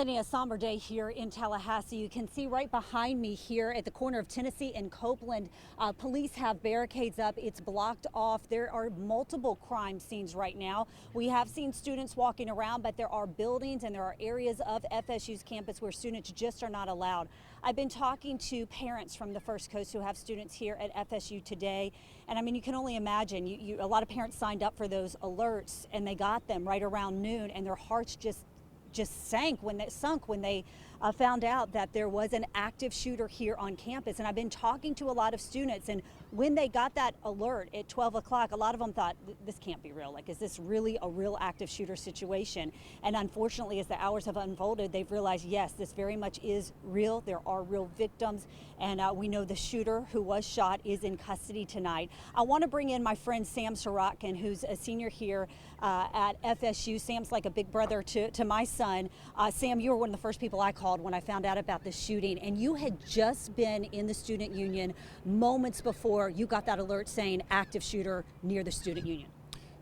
A somber day here in Tallahassee. You can see right behind me here at the corner of Tennessee and Copeland, police have barricades up. It's blocked off. There are multiple crime scenes right now. We have seen students walking around, but there are buildings and there are areas of FSU's campus where students just are not allowed. I've been talking to parents from the First Coast who have students here at FSU today. And I mean, you can only imagine, a lot of parents signed up for those alerts and they got them right around noon, and their hearts just sunk when they found out that there was an active shooter here on campus. And I've been talking to a lot of students, and when they got that alert at 12 o'clock, a lot of them thought, this can't be real. Like, is this really a real active shooter situation? And unfortunately, as the hours have unfolded, they've realized, yes, this very much is real. There are real victims, and we know the shooter who was shot is in custody tonight. I want to bring in my friend Sam Sorokin, who's a senior here at FSU. Sam's like a big brother to my son. Sam, you were one of the first people I called when I found out about the shooting, and you had just been in the student union moments before you got that alert saying active shooter near the student union.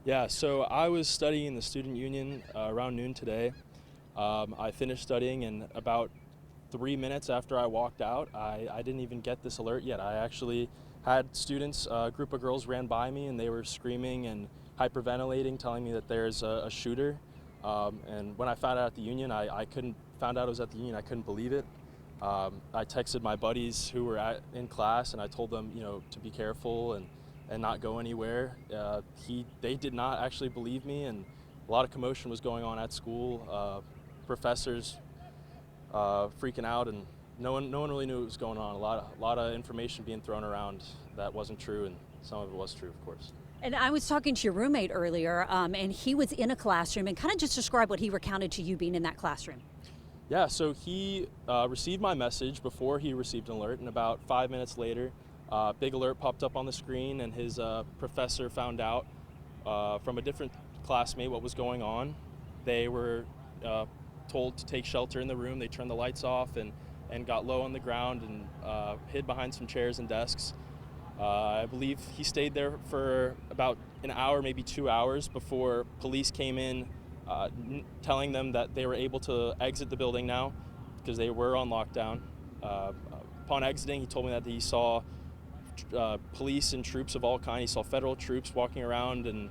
Yeah, so I was studying in the student union around noon today. I finished studying, and about 3 minutes after I walked out, I didn't even get this alert yet. I actually had students, a group of girls ran by me, and they were screaming and hyperventilating, telling me that there's a shooter. And when I found out at the union, found out I was at the union, I couldn't believe it. I texted my buddies who were in class, and I told them, to be careful and not go anywhere. They did not actually believe me, and a lot of commotion was going on at school. Professors freaking out, and no one really knew what was going on. A lot of information being thrown around that wasn't true, and some of it was true, of course. And I was talking to your roommate earlier, and he was in a classroom, and kind of just describe what he recounted to you being in that classroom. Yeah, so he received my message before he received an alert, and about 5 minutes later, big alert popped up on the screen, and his professor found out from a different classmate what was going on. They were told to take shelter in the room. They turned the lights off and got low on the ground and hid behind some chairs and desks. I believe he stayed there for about an hour, maybe 2 hours, before police came in telling them that they were able to exit the building now because they were on lockdown. Upon exiting, he told me that he saw police and troops of all kinds. He saw federal troops walking around, and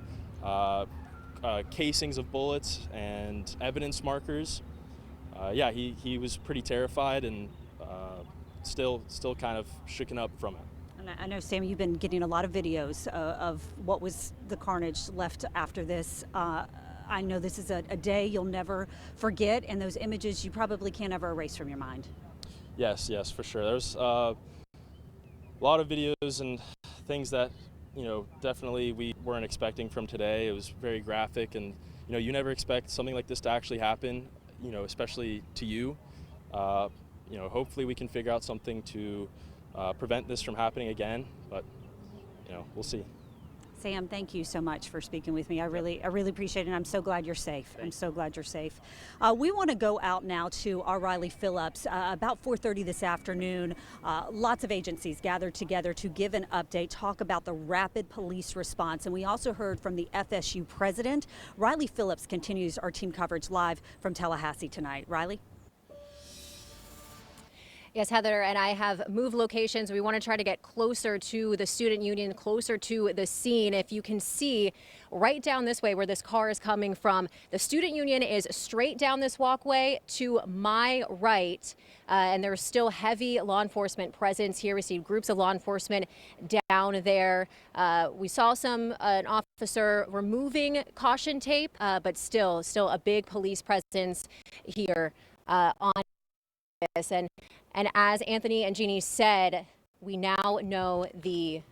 casings of bullets and evidence markers. Yeah, he was pretty terrified and still kind of shooken up from it. And I know, Sam, you've been getting a lot of videos of what was the carnage left after this. I know this is a day you'll never forget, and those images you probably can't ever erase from your mind. Yes, for sure. There's a lot of videos and things that, definitely we weren't expecting from today. It was very graphic, and, you never expect something like this to actually happen, especially to you. Hopefully we can figure out something to prevent this from happening again, but, we'll see. Sam, thank you so much for speaking with me. I really appreciate it, and I'm so glad you're safe. I'm so glad you're safe. We want to go out now to our Riley Phillips. About 4:30 this afternoon, lots of agencies gathered together to give an update, talk about the rapid police response. And we also heard from the FSU president. Riley Phillips continues our team coverage live from Tallahassee tonight. Riley? Yes, Heather, and I have moved locations. We want to try to get closer to the student union, closer to the scene. If you can see right down this way where this car is coming from, the student union is straight down this walkway to my right, and there's still heavy law enforcement presence here. We see groups of law enforcement down there. We saw an officer removing caution tape, but still a big police presence here on this. And as Anthony and Jeannie said, we now know the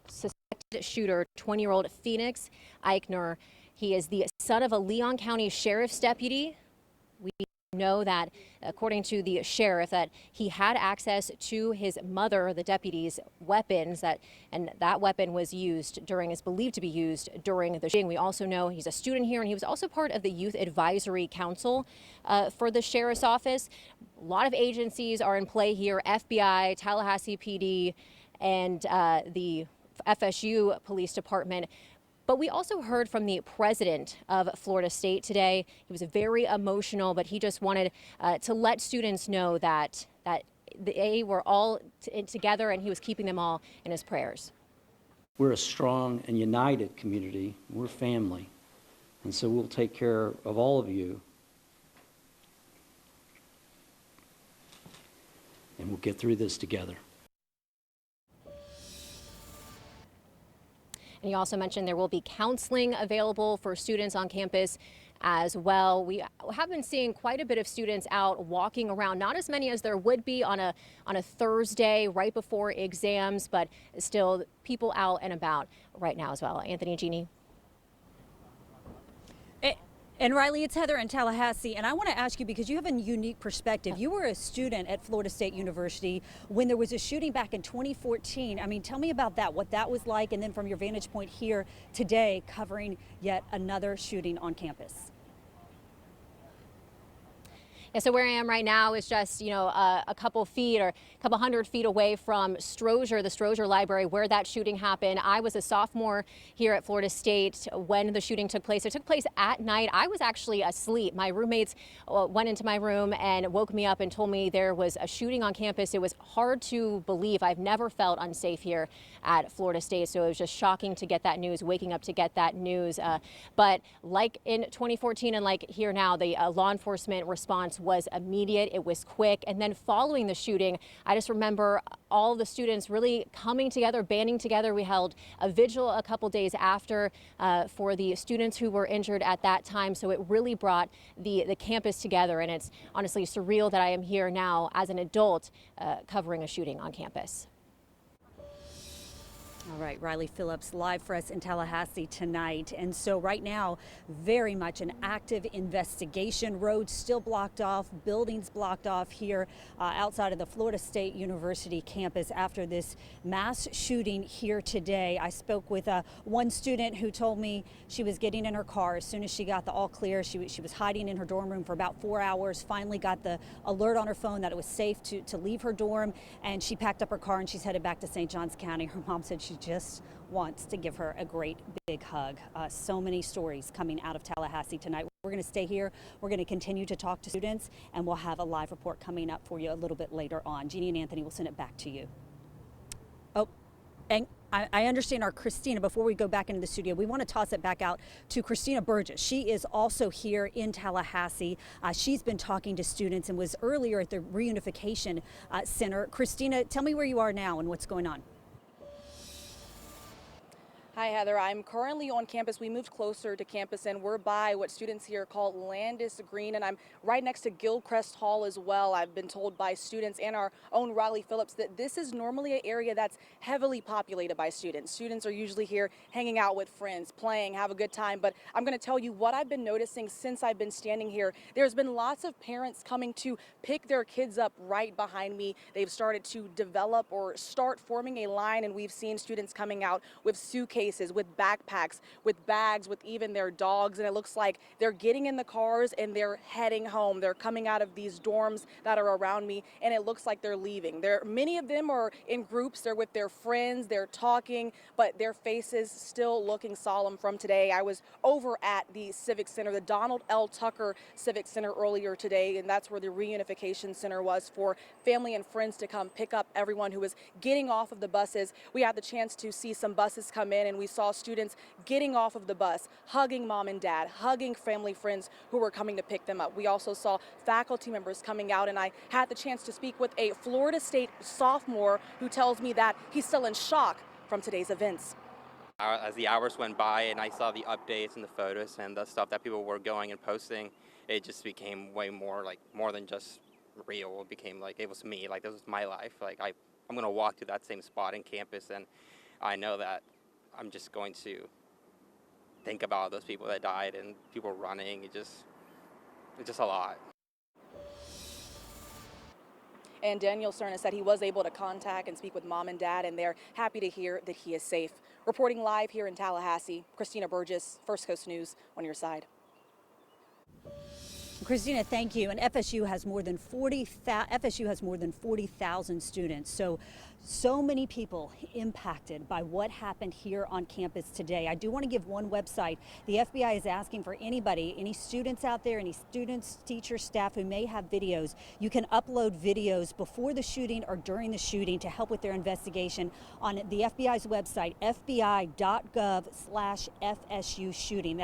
suspected shooter, 20-year-old Phoenix Eichner. He is the son of a Leon County Sheriff's deputy. We know that, according to the sheriff, that he had access to his mother, the deputy's weapons, and that weapon was believed to be used during the shooting. We also know he's a student here, and he was also part of the Youth Advisory Council for the sheriff's office. A lot of agencies are in play here: FBI, Tallahassee PD, and the FSU Police Department. But we also heard from the president of Florida State today. He was very emotional, but he just wanted to let students know that they were all together, and he was keeping them all in his prayers. We're a strong and united community. We're family. And so we'll take care of all of you. And we'll get through this together. And he also mentioned there will be counseling available for students on campus as well. We have been seeing quite a bit of students out walking around, not as many as there would be on a Thursday right before exams, but still people out and about right now as well. Anthony, Jeannie. And Riley, it's Heather in Tallahassee, and I want to ask you, because you have a unique perspective. You were a student at Florida State University when there was a shooting back in 2014. I mean, tell me about that, what that was like, and then from your vantage point here today, covering yet another shooting on campus. Yeah, so where I am right now is just, a couple feet or a couple hundred feet away from Strozier, the Strozier Library, where that shooting happened. I was a sophomore here at Florida State when the shooting took place. It took place at night. I was actually asleep. My roommates went into my room and woke me up and told me there was a shooting on campus. It was hard to believe. I've never felt unsafe here at Florida State, so it was just shocking to get that news, waking up to get that news. But like in 2014 and like here now, the law enforcement response was immediate. It was quick. And then following the shooting, I just remember all the students really coming together, banding together. We held a vigil a couple days after for the students who were injured at that time. So it really brought the campus together. And it's honestly surreal that I am here now as an adult covering a shooting on campus. All right, Riley Phillips live for us in Tallahassee tonight. And so right now, very much an active investigation. Roads still blocked off, buildings blocked off here outside of the Florida State University campus after this mass shooting here today. I spoke with one student who told me she was getting in her car as soon as she got the all clear. She was hiding in her dorm room for about 4 hours, finally got the alert on her phone that it was safe to leave her dorm, and she packed up her car and she's headed back to St. Johns County. Her mom said she just wants to give her a great big hug. So many stories coming out of Tallahassee tonight. We're going to stay here. We're going to continue to talk to students, and we'll have a live report coming up for you a little bit later on. Jeannie and Anthony, will send it back to you. Oh, and I understand our Christina, before we go back into the studio, we want to toss it back out to Christina Burgess. She is also here in Tallahassee. She's been talking to students and was earlier at the Reunification Center. Christina, tell me where you are now and what's going on. Hi, Heather. I'm currently on campus. We moved closer to campus, and we're by what students here call Landis Green, and I'm right next to Gilchrist Hall as well. I've been told by students and our own Riley Phillips that this is normally an area that's heavily populated by students. Students are usually here hanging out with friends, playing, have a good time, but I'm going to tell you what I've been noticing since I've been standing here. There's been lots of parents coming to pick their kids up right behind me. They've started to develop or start forming a line, and we've seen students coming out with suitcases, with backpacks, with bags, with even their dogs, and it looks like they're getting in the cars and they're heading home. They're coming out of these dorms that are around me, and it looks like they're leaving. Many of them are in groups. They're with their friends. They're talking, but their faces still looking solemn from today. I was over at the Civic Center, the Donald L. Tucker Civic Center earlier today, and that's where the Reunification Center was for family and friends to come pick up everyone who was getting off of the buses. We had the chance to see some buses come in, and we saw students getting off of the bus, hugging mom and dad, hugging family friends who were coming to pick them up. We also saw faculty members coming out, and I had the chance to speak with a Florida State sophomore who tells me that he's still in shock from today's events. As the hours went by and I saw the updates and the photos and the stuff that people were going and posting, it just became way more than just real. It became like it was me, like this was my life. Like I'm gonna walk to that same spot in campus, and I know that I'm just going to think about those people that died and people running. It's just a lot. And Daniel Cerna said he was able to contact and speak with mom and dad, and they're happy to hear that he is safe. Reporting live here in Tallahassee, Christina Burgess, First Coast News, on your side. Christina, thank you. And FSU has more than 40,000 students. So So many people impacted by what happened here on campus today. I do want to give one website. The FBI is asking for anybody, any students out there, any students, teachers, staff who may have videos. You can upload videos before the shooting or during the shooting to help with their investigation on the FBI's website, fbi.gov/FSU shooting.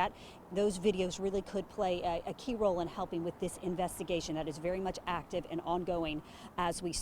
Those videos really could play a key role in helping with this investigation that is very much active and ongoing as we